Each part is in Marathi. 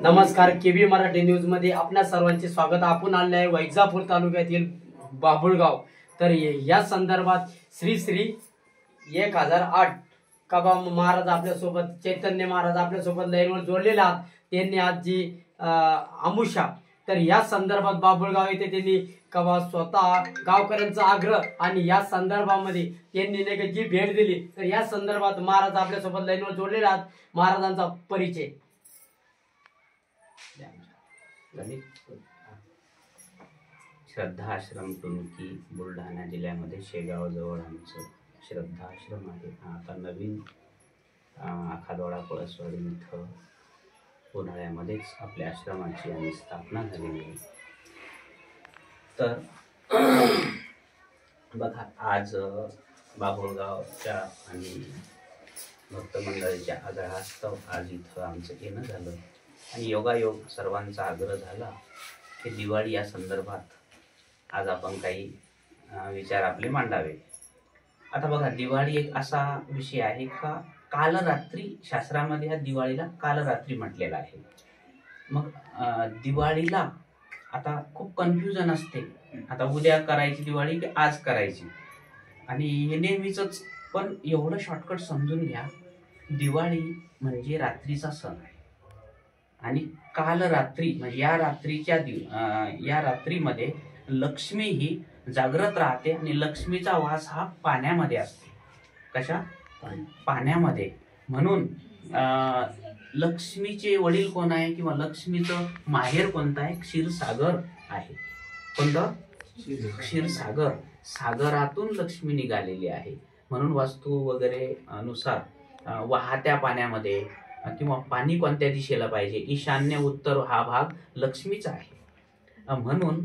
नमस्कार, केबी मराठी न्यूज मध्ये आपल्या सर्वांचे स्वागत. आपण आले आहे वैजापूर तालुक्यातील बाभुळगाव. तर या संदर्भात श्री श्री 1008 कबा महाराज आपल्यासोबत, चैतन्य महाराज आपल्यासोबत लाईनवर जोडलेले आहात. त्यांनी आज जी आमुषा, तर या संदर्भात बाभुळगाव येथे त्यांनी कबा स्वतः गावकऱ्यांचा आग्रह आणि या संदर्भामध्ये त्यांनी नाही जी भेट दिली. तर या संदर्भात महाराज आपल्यासोबत लाईनवर जोडलेले आहात. महाराजांचा परिचय. श्रद्धा आश्रम टुनकी बुलढाणा जिल्ह्यामध्ये शेगाव जवळ आमचं श्रद्धा आश्रम आहे. आता नवीन आखाडवाडा पळसवाडी इथं उन्हाळ्यामध्येच आपल्या आश्रमाची आणि स्थापना झालेली आहे. तर बघा, आज बाभुळगावच्या आणि भक्त मंडळीच्या आग्रहास्तव आज इथं आमचं येणं झालं आणि योगायोग सर्वांचा आग्रह झाला की दिवाळी या संदर्भात आज आपण काही विचार आपले मांडावे. आता बघा, दिवाळी एक असा विषय आहे का कालरात्री, शास्त्रामध्ये ह्या दिवाळीला कालरात्री म्हटलेलं आहे. मग दिवाळीला आता खूप कन्फ्युजन असते, आता उद्या करायची दिवाळी की आज करायची, आणि हे नेहमीच. पण एवढं शॉर्टकट समजून घ्या, दिवाळी म्हणजे रात्रीचा सण आहे आणि काल रात्री म्हणजे या रात्रीमध्ये लक्ष्मी ही जागृत राहते आणि लक्ष्मीचा वास हा पाण्यामध्ये असतो. कशा? पाण्यामध्ये. म्हणून लक्ष्मीचे वडील कोण आहे किंवा लक्ष्मीचं माहेर कोणतं आहे? क्षीरसागर आहे. कोणतं? क्षीरसागर. सागरातून लक्ष्मी निघालेली आहे. म्हणून वास्तू वगैरे नुसार वाहत्या पाण्यामध्ये किंवा पाणी कोणत्या दिशेला पाहिजे, ईशान्य उत्तर हा भाग लक्ष्मीचा आहे. म्हणून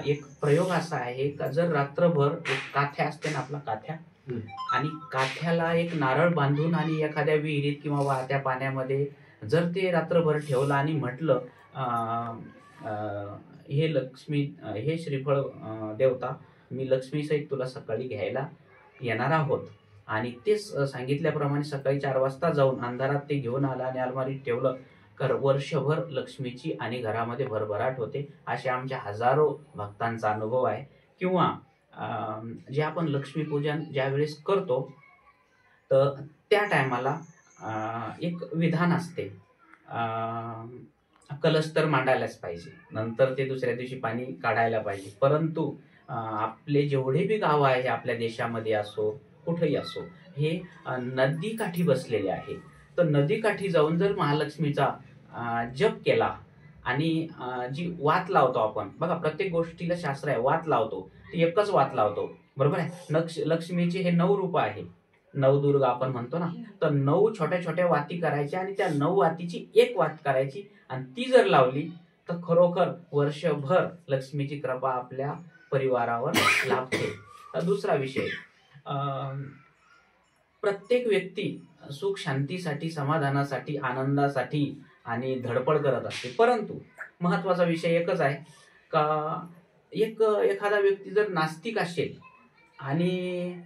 एक प्रयोग असा आहे का जर रात्रभर एक काथ्या असते ना, आपला काथ्या, आणि काथ्याला एक नारळ बांधून आणि एखाद्या विहिरीत किंवा वाहत्या पाण्यामध्ये जर ते रात्रभर ठेवलं आणि म्हटलं हे लक्ष्मी, हे श्रीफळ देवता, मी लक्ष्मीसहित तुला सकाळी घ्यायला येणार आहोत, आणि तेच सांगितल्याप्रमाणे सकाळी 4 वाजता जाऊन अंधारात ते घेऊन आला आणि अलमारीत ठेवलं तर वर्षभर लक्ष्मीची आणि घरामध्ये भरभराट होते. असे आमच्या हजारो भक्तांचा अनुभव आहे. किंवा जे आपण लक्ष्मीपूजन ज्या वेळेस करतो तर त्या टायमाला एक विधान असते, कलश तर मांडायलाच पाहिजे, नंतर ते दुसऱ्या दिवशी पाणी काढायला पाहिजे. परंतु आपले जेवढे बी गाव आहे आपल्या देशामध्ये असो, कुठेही असो, हे नदीकाठी बसलेले आहे. तर नदीकाठी जाऊन जर महालक्ष्मीचा जप केला आणि जी वात लावतो आपण, बघा प्रत्येक गोष्टीला शास्त्र आहे, वात लावतो, ती एकच वात लावतो, बरोबर आहे. लक्ष्मीचे हे 9 रूप आहे, नवदुर्गा आपण म्हणतो ना. तर 9 छोट्या छोट्या वाती करायच्या आणि त्या 9 वातीची एक वात करायची आणि ती जर लावली तर खरोखर वर्षभर लक्ष्मीची कृपा आपल्या परिवारावर लाभते. तर दुसरा विषय, प्रत्येक व्यक्ती सुख शांतीसाठी, समाधानासाठी, आनंदासाठी आणि धडपड करत असते. परंतु महत्वाचा विषय एकच आहे का एखादा व्यक्ती जर नास्तिक असेल आणि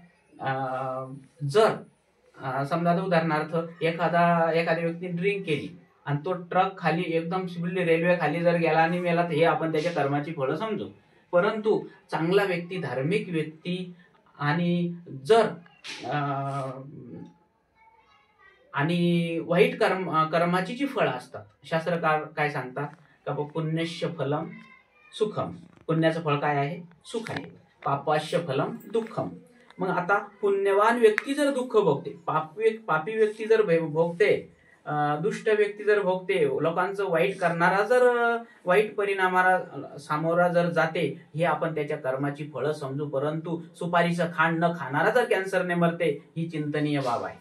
जर समजा उदाहरणार्थ एखाद्या व्यक्तीने ड्रिंक केली आणि तो ट्रक खाली एकदम स्पीडली रेल्वे खाली जर गेला आणि मेला, तर हे आपण त्याच्या कर्माची फळं समजू. परंतु चांगला व्यक्ती, धार्मिक व्यक्ती आणि जर आणि वाईट कर्माची जी फळं असतात, शास्त्रकार काय सांगतात का पुण्यस्य फलम सुखम, पुण्याचं फळ काय आहे? सुख आहे. पापास्य फलम दुःखम. मग आता पुण्यवान व्यक्ती जर दुःख भोगते, पापी व्यक्ती जर भोगते, दुष्ट व्यक्ती जर भोगते, लोकांचं वाईट करणारा जर वाईट परिणामाला सामोरा जर जाते, हे आपण त्याच्या कर्माची फळं समजू. परंतु सुपारीचं खांड न खाणारा जर कॅन्सरने मरते, ही चिंतनीय बाब आहे,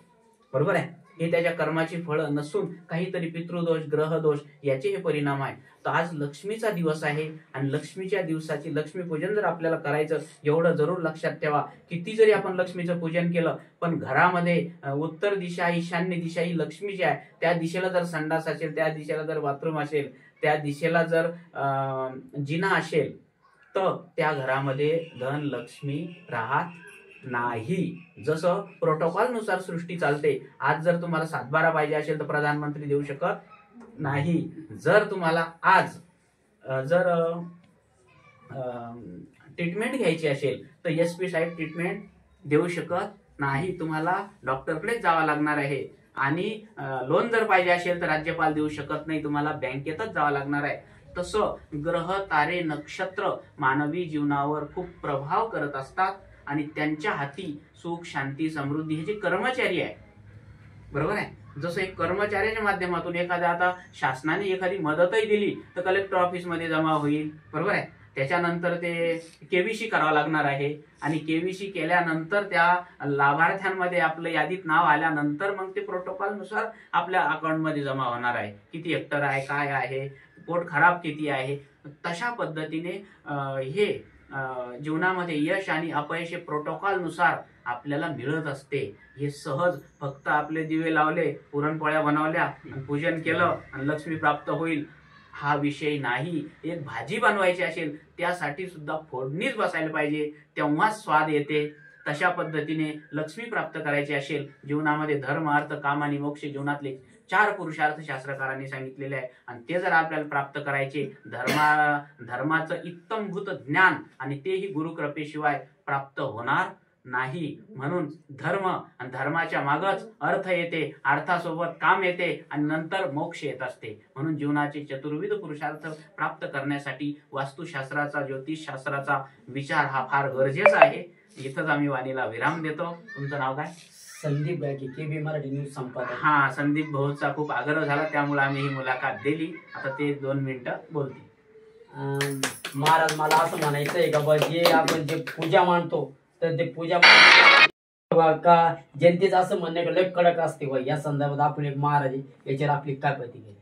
बरोबर आहे. हे त्याच्या कर्माची फळं नसून काहीतरी पितृदोष, ग्रहदोष याचे हे परिणाम आहे. तर आज लक्ष्मीचा दिवस आहे आणि लक्ष्मीच्या दिवसाची लक्ष्मीपूजन जर आपल्याला करायचं, एवढं जरूर लक्षात ठेवा, किती जरी आपण लक्ष्मीचं पूजन केलं पण घरामध्ये उत्तर दिशा, ईशान्य दिशा ही लक्ष्मीची आहे. त्या दिशेला जर संडास असेल, त्या दिशेला जर बाथरूम असेल, त्या दिशेला जर जिना असेल, तर त्या घरामध्ये धन लक्ष्मी राहत नाही. जसं प्रोटोकॉल नुसार सृष्टी चालते. आज जर तुम्हाला 7-12 पाहिजे असेल तर प्रधानमंत्री देऊ शकत नाही. जर तुम्हाला आज जर ट्रीटमेंट घ्यायची असेल तर SP साहेब ट्रीटमेंट देऊ शकत नाही. तुम्हाला डॉक्टरकडेच जावं लागणार आहे. आणि लोन जर पाहिजे असेल तर राज्यपाल देऊ शकत नाही, तुम्हाला बँकेतच जावं लागणार आहे. तसं ग्रह, तारे, नक्षत्र मानवी जीवनावर खूप प्रभाव करत असतात आणि त्यांच्या हाती सुख, शांती, समृद्धी हे जे कर्मचारी आहे, बरोबर आहे. जसं एक कर्मचाऱ्याच्या माध्यमातून एखाद्या आता शासनाने एखादी मदतही दिली तर कलेक्टर ऑफिसमध्ये जमा होईल, बरोबर आहे. त्याच्यानंतर ते KVC करावं लागणार आहे आणि KVC केल्यानंतर त्या लाभार्थ्यांमध्ये आपलं यादीत नाव आल्यानंतर मग ते प्रोटोकॉलनुसार आपल्या अकाउंटमध्ये जमा होणार आहे. किती हेक्टर आहे, काय आहे, पोट खराब किती आहे. तशा पद्धतीने हे जीवनामध्ये यश आणि अपयश हे प्रोटोकॉलनुसार आपल्याला मिळत असते. हे सहज फक्त आपले दिवे लावले, पुरणपोळ्या बनवल्या, पूजन केलं आणि लक्ष्मी प्राप्त होईल हा विषय नाही. एक भाजी बनवायची असेल त्यासाठी सुद्धा फोडणीच बसायला पाहिजे, तेव्हाच स्वाद येते. तशा पद्धतीने लक्ष्मी प्राप्त करायची असेल जीवनामध्ये धर्म, अर्थ, काम आणि मोक्ष जीवनातले 4 पुरुषार्थ शास्त्रकारांनी सांगितलेले आहे आणि ते जर आपल्याला प्राप्त करायचे धर्माचं इत्तमभूत ज्ञान आणि तेही गुरुकृपेशिवाय प्राप्त होणार नाही. म्हणून धर्म आणि धर्माच्या मागच अर्थ येते, अर्थासोबत काम येते आणि नंतर मोक्ष येत असते. म्हणून जीवनाचे चतुर्विध पुरुषार्थ प्राप्त करण्यासाठी वास्तुशास्त्राचा, ज्योतिषशास्त्राचा विचार हा फार गरजेचा आहे. इथंच आम्ही वाणीला विराम देतो. तुमचं नाव काय? संदीप बॅगे, KB मराठी न्यूज संपादक. हा, संदीप भाऊचा खूप आग्रह झाला त्यामुळे आम्ही ही मुलाखत दिली. आता ते 2 मिनिटं बोलतील. महाराज, मला असं म्हणायचं आहे का जे आपण जे पूजा मानतो तर ते पूजा का जनतेचं असं म्हणणं लय कडक असते बा, या संदर्भात आपण एक महाराज याच्यावर आपली काय प्रतिक्रिया?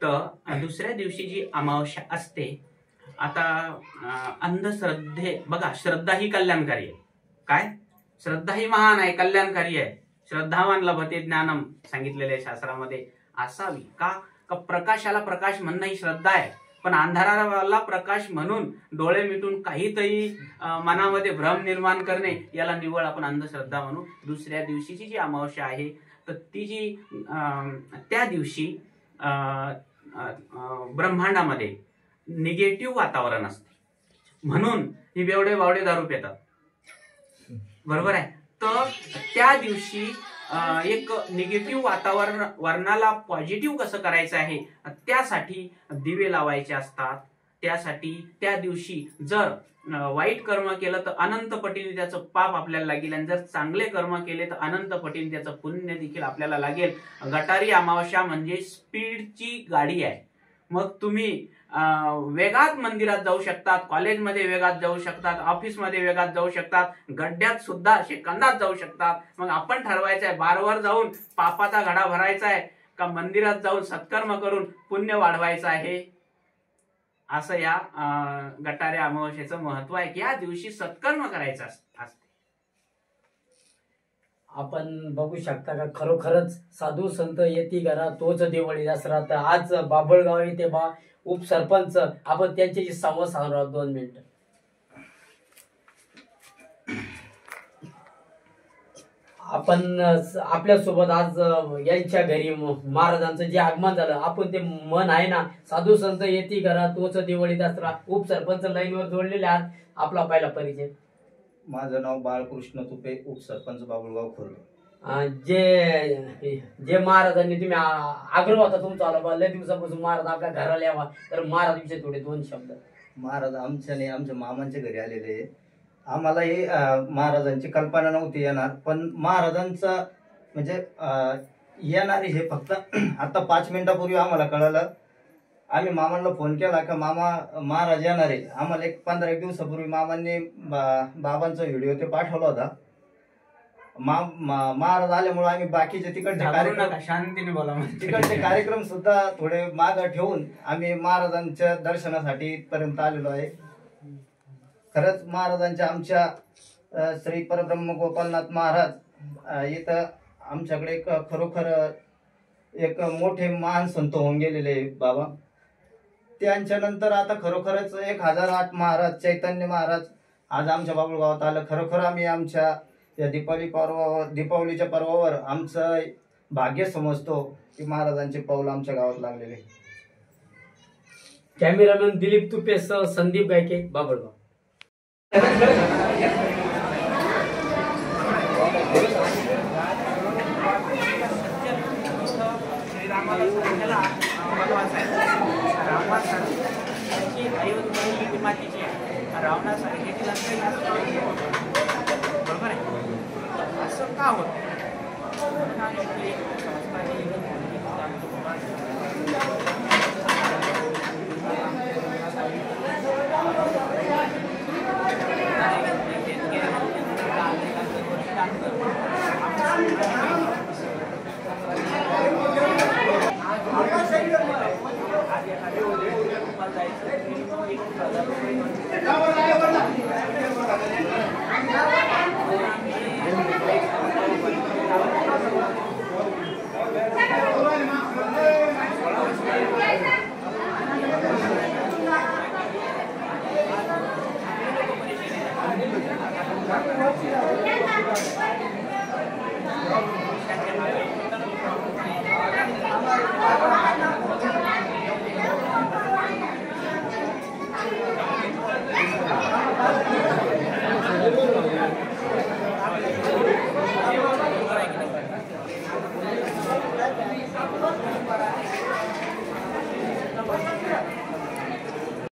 तर दुसऱ्या दिवशी जी अमावस्या असते, आता अंधश्रद्धे बघा, श्रद्धा ही कल्याणकारी आहे. काय? श्रद्धा ही महान आहे, कल्याणकारी आहे. श्रद्धावान लभते ज्ञानम सांगितलेले आहे शास्त्रामध्ये. असावी का प्रकाशाला प्रकाश म्हणणं ही श्रद्धा आहे, पण अंधाराला प्रकाश म्हणून डोळे मिटून काहीतरी मनामध्ये भ्रम निर्माण करणे याला निव्वळ आपण अंधश्रद्धा म्हणू. दुसऱ्या दिवशीची जी अमावस्या आहे तर ती जी त्या दिवशी ब्रह्मांडामध्ये निगेटिव्ह वातावरण असते, म्हणून ही बेवडे बावडे दारू पितात, बरोबर आहे. तर त्या दिवशी एक निगेटिव्ह वातावरणाला पॉझिटिव्ह कसं करायचं आहे त्यासाठी दिवे लावायचे असतात. त्यासाठी त्या दिवशी जर वाईट कर्म केलं तर अनंत पटीने त्याचं पाप आपल्याला लागेल आणि जर चांगले कर्म केले तर अनंत पटीने त्याचं पुण्य देखील आपल्याला लागेल. गटारी अमावस्या म्हणजे स्पीडची गाडी आहे. मग तुम्ही वेगात मंदिरात जाऊ शकतात, कॉलेजमध्ये वेगात जाऊ शकतात, ऑफिसमध्ये वेगात जाऊ शकतात, गड्ड्यात सुद्धा सेकंदात जाऊ शकतात. मग आपण ठरवायचं आहे बारवर जाऊन पापाचा घडा भरायचा आहे का मंदिरात जाऊन सत्कर्म करून पुण्य वाढवायचं आहे. असं या गटाऱ्या अमावस्येचं महत्व आहे की या दिवशी सत्कर्म करायचं असते. आपण बघू शकता का खरोखरच साधू संत येती घरा तोच दिवाळी दसरा. तर आज बाभळगाव येथे उपसरपंच आपण त्यांच्याशी संवाद साधणार आहोत. 2 मिनिटं. आपण आपल्यासोबत आज यांच्या घरी महाराजांचं जे आगमन झालं, आपण ते मन आहे ना, साधू संत येती घरा तोच दिवाळी दसरा, उपसरपंच लाईनवर जोडलेले आहात. आपला पहिला परिचय. माझं नाव बाळकृष्ण तुपे, उपसरपंच बाबुळगाव खुर्द. जे महाराजांनी तुम्ही आग्रह होता तुमचा आला लय दिवसापासून महाराज आपल्या घराला यावा, तर महाराज विषयी थोडे 2 शब्द. महाराज आमच्या मामांच्या घरी आलेले. आम्हाला हे महाराजांची कल्पना नव्हती येणार, पण महाराजांचा म्हणजे येणार हे फक्त आता 5 मिनिटापूर्वी आम्हाला कळलं. आम्ही मामांना फोन केला का मामा महाराज येणार आहे. आम्हाला 15 दिवसापूर्वी मामांनी बाबांचा व्हिडिओ ते पाठवला होता. महाराज आल्यामुळे आम्ही बाकीचे तिकडचे कार्यक्रम शांतीने बोला. तिकडचे कार्यक्रम सुद्धा थोडे मागे ठेवून आम्ही महाराजांच्या दर्शनासाठी इथपर्यंत आलेलो आहे. खरंच महाराजांच्या आमच्या श्री परब्रह्म गोपालनाथ महाराज इथं आमच्याकडे खरोखर एक मोठे महान संत होऊन गेलेले बाबा. त्यांच्या नंतर आता खरोखरच 1008 महाराज चैतन्य महाराज आज आमच्या बाबुळगावात आलं. खरोखर आम्ही आमच्या या दीपावलीच्या पर्वावर आमचं भाग्य समजतो की महाराजांचे पाऊल आमच्या गावात लागलेले. कॅमेरामॅन दिलीप तुपेसह संदीप गायके, बाभळगाव. श्रीरामाला सांगायला महत्वाचं आहे. रामासारखी अयोध्येची मातीची रावणासारखी बरोबर आहे. असं का होतं? Gracias.